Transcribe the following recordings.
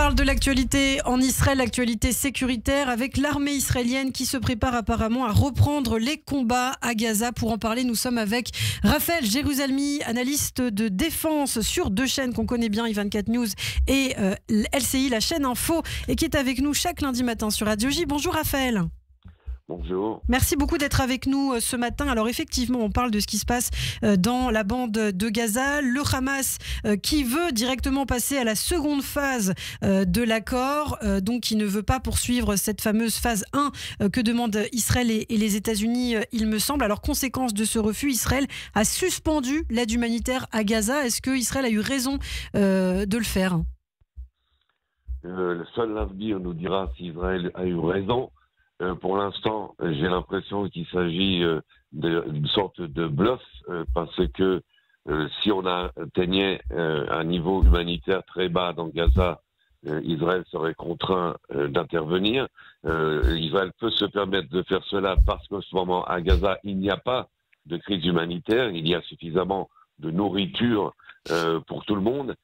parle de l'actualité en Israël, l'actualité sécuritaire, avec l'armée israélienne qui se prépare apparemment à reprendre les combats à Gaza. Pour en parler, nous sommes avec Raphaël Jérusalemi, analyste de défense sur deux chaînes qu'on connaît bien, I24 News et LCI, la chaîne Info, et qui est avec nous chaque lundi matin sur Radio J. Bonjour Raphaël. Bonjour. Merci beaucoup d'être avec nous ce matin. Alors effectivement, on parle de ce qui se passe dans la bande de Gaza. Le Hamas qui veut directement passer à la seconde phase de l'accord, donc qui ne veut pas poursuivre cette fameuse phase 1 que demandent Israël et les États-Unis, il me semble. Alors conséquence de ce refus, Israël a suspendu l'aide humanitaire à Gaza. Est-ce que Israël a eu raison de le faire ? Le seul l'avenir nous dira si Israël a eu raison. Pour l'instant, j'ai l'impression qu'il s'agit d'une sorte de bluff, parce que si on atteignait un niveau humanitaire très bas dans Gaza, Israël serait contraint d'intervenir. Israël peut se permettre de faire cela parce qu'en ce moment, à Gaza, il n'y a pas de crise humanitaire, il y a suffisamment de nourriture pour tout le monde.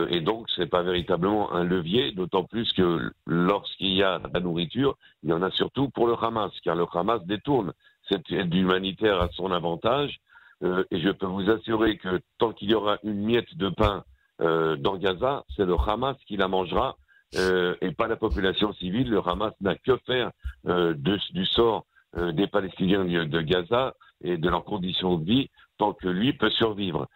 Et donc, ce n'est pas véritablement un levier, d'autant plus que lorsqu'il y a de la nourriture, il y en a surtout pour le Hamas, car le Hamas détourne cette aide humanitaire à son avantage. Et je peux vous assurer que tant qu'il y aura une miette de pain dans Gaza, c'est le Hamas qui la mangera et pas la population civile. Le Hamas n'a que faire du sort des Palestiniens de Gaza et de leurs conditions de vie, tant que lui peut survivre.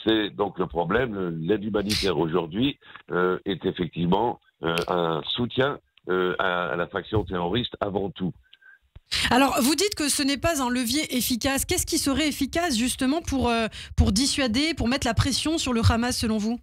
C'est donc le problème. L'aide humanitaire aujourd'hui est effectivement un soutien à la faction terroriste avant tout. Alors, vous dites que ce n'est pas un levier efficace. Qu'est-ce qui serait efficace justement pour dissuader, pour mettre la pression sur le Hamas selon vous ?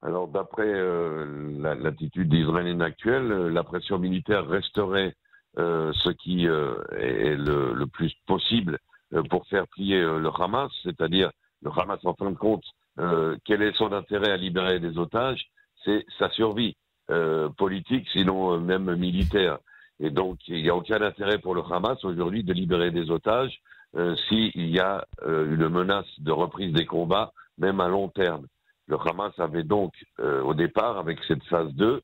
Alors, d'après l'attitude israélienne actuelle, la pression militaire resterait ce qui est le plus possible pour faire plier le Hamas, c'est-à-dire le Hamas en fin de compte, quel est son intérêt à libérer des otages? C'est sa survie politique, sinon même militaire. Et donc il n'y a aucun intérêt pour le Hamas aujourd'hui de libérer des otages s'il y a une menace de reprise des combats, même à long terme. Le Hamas avait donc au départ, avec cette phase 2,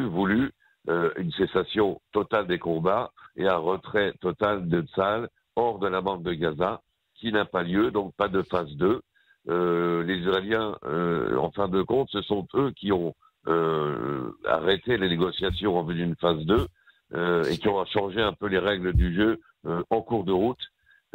voulu une cessation totale des combats et un retrait total de Tsahal hors de la bande de Gaza, qui n'a pas lieu, donc pas de phase 2. Les Israéliens, en fin de compte, ce sont eux qui ont arrêté les négociations en vue d'une phase 2 et qui ont changé un peu les règles du jeu en cours de route.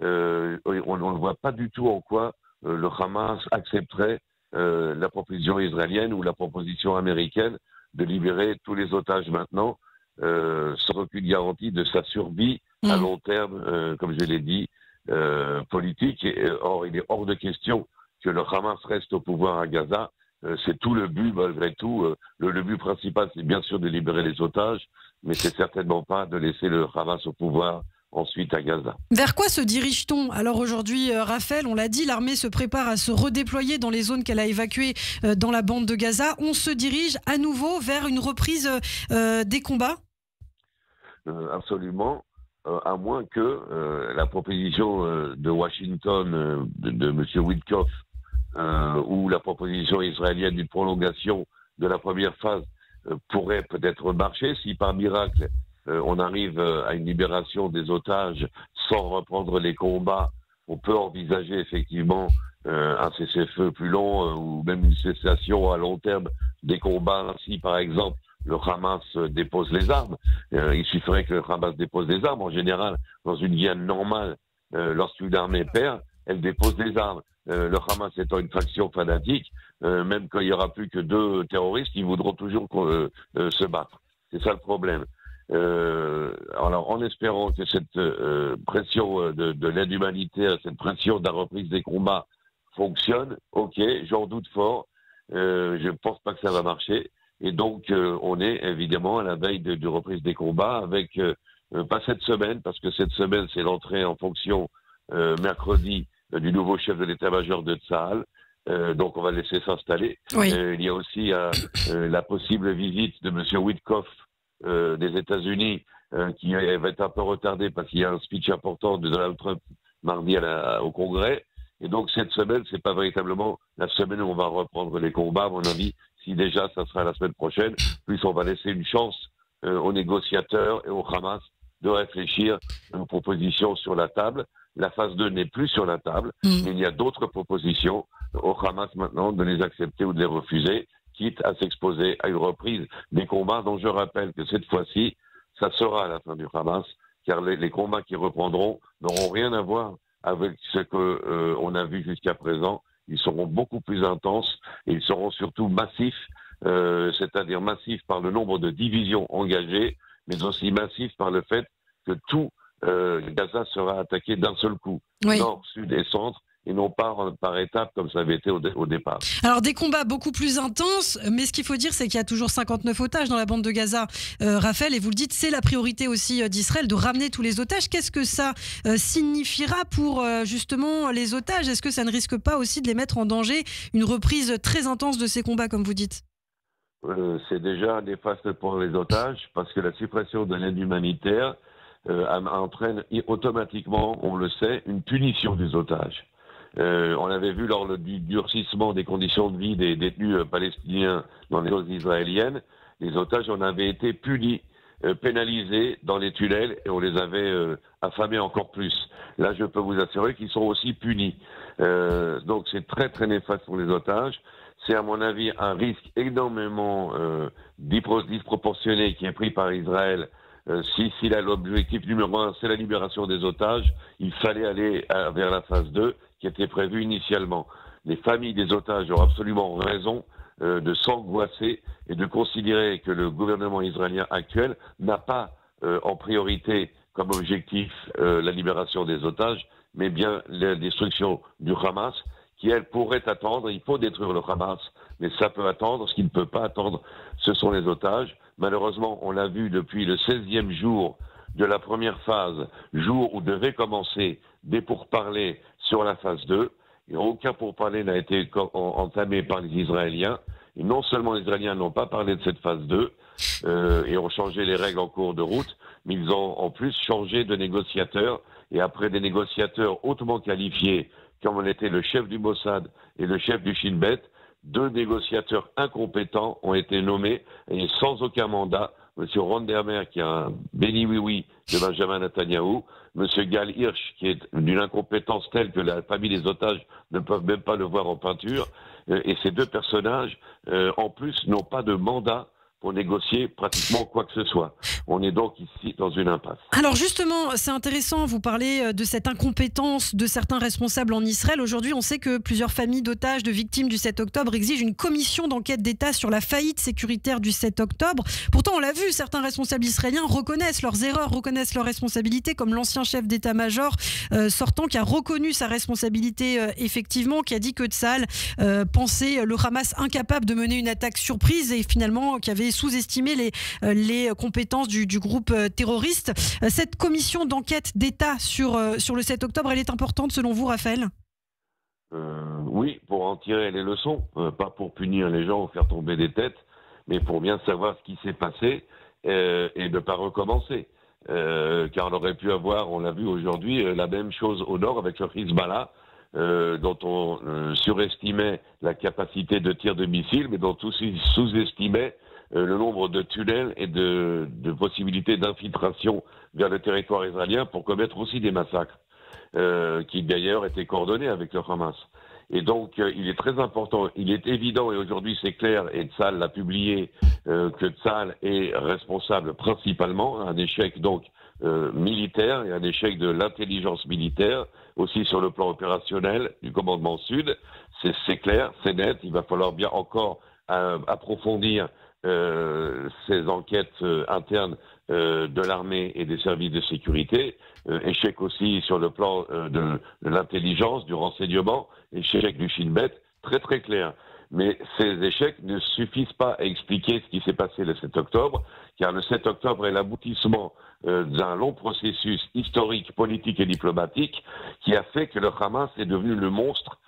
On ne voit pas du tout en quoi le Hamas accepterait la proposition israélienne ou la proposition américaine de libérer tous les otages maintenant, sans aucune garantie de sa survie à long terme, comme je l'ai dit, politique. Or, il est hors de question que le Hamas reste au pouvoir à Gaza. C'est tout le but, malgré tout. Le but principal, c'est bien sûr de libérer les otages, mais c'est certainement pas de laisser le Hamas au pouvoir ensuite à Gaza. Vers quoi se dirige-t-on ? Alors aujourd'hui, Raphaël, on l'a dit, l'armée se prépare à se redéployer dans les zones qu'elle a évacuées dans la bande de Gaza. On se dirige à nouveau vers une reprise des combats ? Absolument. À moins que la proposition de Washington de M. Witkoff ou la proposition israélienne d'une prolongation de la première phase pourrait peut-être marcher si par miracle on arrive à une libération des otages sans reprendre les combats. On peut envisager effectivement un cessez-le-feu plus long ou même une cessation à long terme des combats si par exemple le Hamas dépose les armes. Il suffirait que le Hamas dépose les armes. En général, dans une guerre normale, lorsqu'une armée perd, elle dépose les armes. Le Hamas étant une faction fanatique, même quand il n'y aura plus que 2 terroristes, ils voudront toujours se battre. C'est ça le problème. Alors, en espérant que cette pression de l'aide humanitaire, cette pression de la reprise des combats fonctionne, ok, j'en doute fort. Je ne pense pas que ça va marcher. Et donc, on est évidemment à la veille de reprise des combats avec, pas cette semaine, parce que cette semaine, c'est l'entrée en fonction mercredi du nouveau chef de l'état-major de Tsahal. Donc, on va le laisser s'installer. Oui. Il y a aussi la possible visite de M. Witkoff des États-Unis qui va être un peu retardée parce qu'il y a un speech important de Donald Trump mardi au Congrès. Et donc, cette semaine, c'est pas véritablement la semaine où on va reprendre les combats, à mon avis. si déjà ça sera la semaine prochaine, plus on va laisser une chance aux négociateurs et au Hamas de réfléchir aux propositions sur la table. La phase 2 n'est plus sur la table, mais il y a d'autres propositions au Hamas maintenant de les accepter ou de les refuser, quitte à s'exposer à une reprise des combats dont je rappelle que cette fois-ci, ça sera à la fin du Hamas, car les combats qui reprendront n'auront rien à voir avec ce qu'on a vu jusqu'à présent. Ils seront beaucoup plus intenses et ils seront surtout massifs, c'est-à-dire massifs par le nombre de divisions engagées, mais aussi massifs par le fait que tout Gaza sera attaqué d'un seul coup, nord, sud et centre, et non pas par étapes comme ça avait été au départ. Alors des combats beaucoup plus intenses, mais ce qu'il faut dire c'est qu'il y a toujours 59 otages dans la bande de Gaza, Raphaël, et vous le dites, c'est la priorité aussi d'Israël de ramener tous les otages. Qu'est-ce que ça signifiera pour justement les otages? Est-ce que ça ne risque pas aussi de les mettre en danger, une reprise très intense de ces combats comme vous dites? C'est déjà néfaste pour les otages parce que la suppression de l'aide humanitaire entraîne automatiquement, on le sait, une punition des otages. On avait vu lors du durcissement des conditions de vie des détenus palestiniens dans les zones israéliennes, les otages en avaient été punis, pénalisés dans les tunnels et on les avait affamés encore plus. Là, je peux vous assurer qu'ils sont aussi punis. Donc c'est très très néfaste pour les otages. C'est à mon avis un risque énormément disproportionné qui est pris par Israël. Si l'objectif numéro 1, c'est la libération des otages, il fallait aller vers la phase 2 qui était prévue initialement. Les familles des otages ont absolument raison de s'angoisser et de considérer que le gouvernement israélien actuel n'a pas en priorité comme objectif la libération des otages, mais bien la destruction du Hamas, qui, elle, pourrait attendre. Il faut détruire le Hamas, mais ça peut attendre. Ce qui ne peut pas attendre, ce sont les otages. Malheureusement, on l'a vu depuis le 16e jour de la première phase, jour où devait commencer des pourparlers sur la phase 2. Et aucun pourparler n'a été entamé par les Israéliens. Et non seulement les Israéliens n'ont pas parlé de cette phase 2 et ont changé les règles en cours de route, mais ils ont en plus changé de négociateurs. Et après des négociateurs hautement qualifiés, comme on était le chef du Mossad et le chef du Shin Bet, 2 négociateurs incompétents ont été nommés et sans aucun mandat. M. Ron Dermer, qui est un béni-oui-oui de Benjamin Netanyahou, M. Gal Hirsch, qui est d'une incompétence telle que la famille des otages ne peuvent même pas le voir en peinture. Et ces 2 personnages, en plus, n'ont pas de mandat pour négocier pratiquement quoi que ce soit. On est donc ici dans une impasse. Alors justement, c'est intéressant, vous parlez de cette incompétence de certains responsables en Israël. Aujourd'hui, on sait que plusieurs familles d'otages, de victimes du 7 octobre exigent une commission d'enquête d'État sur la faillite sécuritaire du 7 octobre. Pourtant, on l'a vu, certains responsables israéliens reconnaissent leurs erreurs, reconnaissent leurs responsabilités, comme l'ancien chef d'état-major sortant qui a reconnu sa responsabilité effectivement, qui a dit que Tsahal pensait le Hamas incapable de mener une attaque surprise et finalement qui avait sous-estimé les compétences du groupe terroriste. Cette commission d'enquête d'État sur le 7 octobre, elle est importante selon vous, Raphaël? Oui, pour en tirer les leçons, pas pour punir les gens ou faire tomber des têtes, mais pour bien savoir ce qui s'est passé et ne pas recommencer. Car on aurait pu avoir, on l'a vu aujourd'hui, la même chose au nord avec le Hezbollah, dont on surestimait la capacité de tir de missiles, mais dont aussi sous-estimait le nombre de tunnels et de possibilités d'infiltration vers le territoire israélien pour commettre aussi des massacres, qui d'ailleurs étaient coordonnés avec le Hamas. Et donc, il est très important, il est évident, et aujourd'hui c'est clair, et Tsahal l'a publié, que Tsahal est responsable principalement, un échec donc militaire et un échec de l'intelligence militaire, aussi sur le plan opérationnel du commandement sud. C'est clair, c'est net, il va falloir bien encore approfondir ces enquêtes internes de l'armée et des services de sécurité, échec aussi sur le plan de l'intelligence, du renseignement, échec du Shin Bet, très très clair. Mais ces échecs ne suffisent pas à expliquer ce qui s'est passé le 7 octobre, car le 7 octobre est l'aboutissement d'un long processus historique, politique et diplomatique qui a fait que le Hamas est devenu le monstre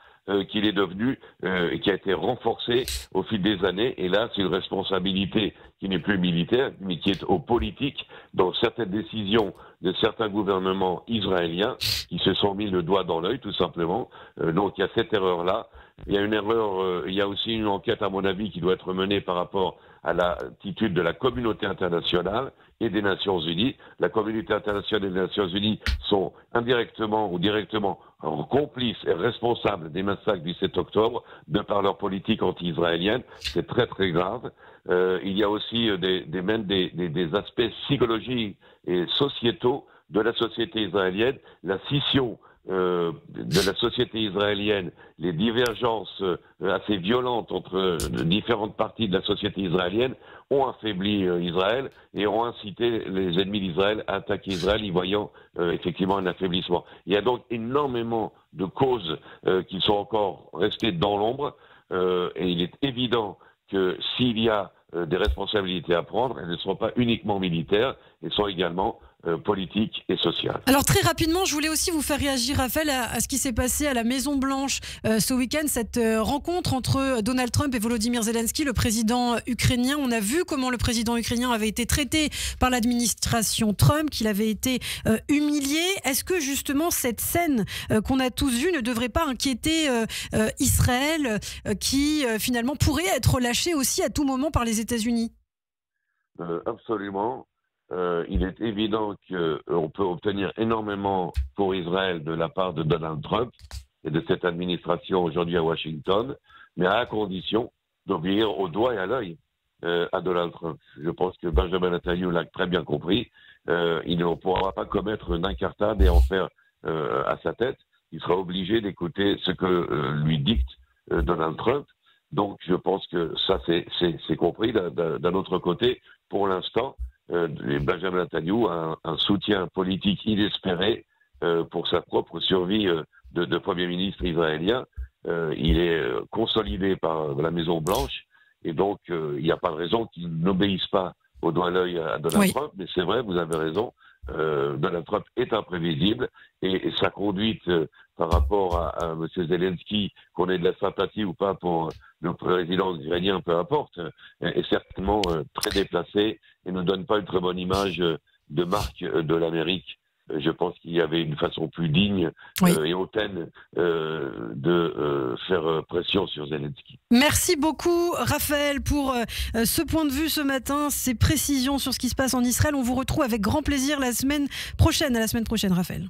qu'il est devenu et qui a été renforcé au fil des années. Et là, c'est une responsabilité qui n'est plus militaire, mais qui est politique, dans certaines décisions de certains gouvernements israéliens qui se sont mis le doigt dans l'œil, tout simplement. Donc il y a cette erreur-là. il y a une erreur, il y a aussi une enquête, à mon avis, qui doit être menée par rapport à l'attitude de la communauté internationale et des Nations Unies. La communauté internationale et des Nations Unies sont indirectement ou directement complices et responsables des massacres du 7 octobre de par leur politique anti-israélienne. C'est très très grave. Il y a aussi des aspects psychologiques et sociétaux de la société israélienne. La scission de la société israélienne, les divergences assez violentes entre différentes parties de la société israélienne ont affaibli Israël et ont incité les ennemis d'Israël à attaquer Israël, y voyant effectivement un affaiblissement. Il y a donc énormément de causes qui sont encore restées dans l'ombre et il est évident que s'il y a des responsabilités à prendre, elles ne seront pas uniquement militaires, elles sont également politiques et sociales. Alors très rapidement, je voulais aussi vous faire réagir, Raphaël, à ce qui s'est passé à la Maison-Blanche ce week-end, cette rencontre entre Donald Trump et Volodymyr Zelensky, le président ukrainien. On a vu comment le président ukrainien avait été traité par l'administration Trump, qu'il avait été humilié. Est-ce que justement cette scène qu'on a tous vue ne devrait pas inquiéter Israël, qui finalement pourrait être lâché aussi à tout moment par les États-Unis? Absolument. Il est évident qu'on peut obtenir énormément pour Israël de la part de Donald Trump et de cette administration aujourd'hui à Washington, mais à la condition d'obéir au doigt et à l'œil à Donald Trump. Je pense que Benjamin Netanyahu l'a très bien compris. Il ne pourra pas commettre une incartade et en faire à sa tête. Il sera obligé d'écouter ce que lui dicte Donald Trump. Donc je pense que ça c'est compris. D'un autre côté, pour l'instant, Benjamin Netanyahu a un soutien politique inespéré pour sa propre survie de Premier ministre israélien. Il est consolidé par la Maison-Blanche et donc il n'y a pas de raison qu'il n'obéisse pas au doigt à l'œil à Donald Trump. Mais c'est vrai, vous avez raison, Donald Trump est imprévisible et sa conduite par rapport à M. Zelensky, qu'on ait de la sympathie ou pas pour le président israélien, peu importe, est certainement très déplacée et ne donne pas une très bonne image de marque de l'Amérique. Je pense qu'il y avait une façon plus digne et hautaine de faire pression sur Zelensky. Merci beaucoup, Raphaël, pour ce point de vue ce matin, ces précisions sur ce qui se passe en Israël. On vous retrouve avec grand plaisir la semaine prochaine. À la semaine prochaine, Raphaël.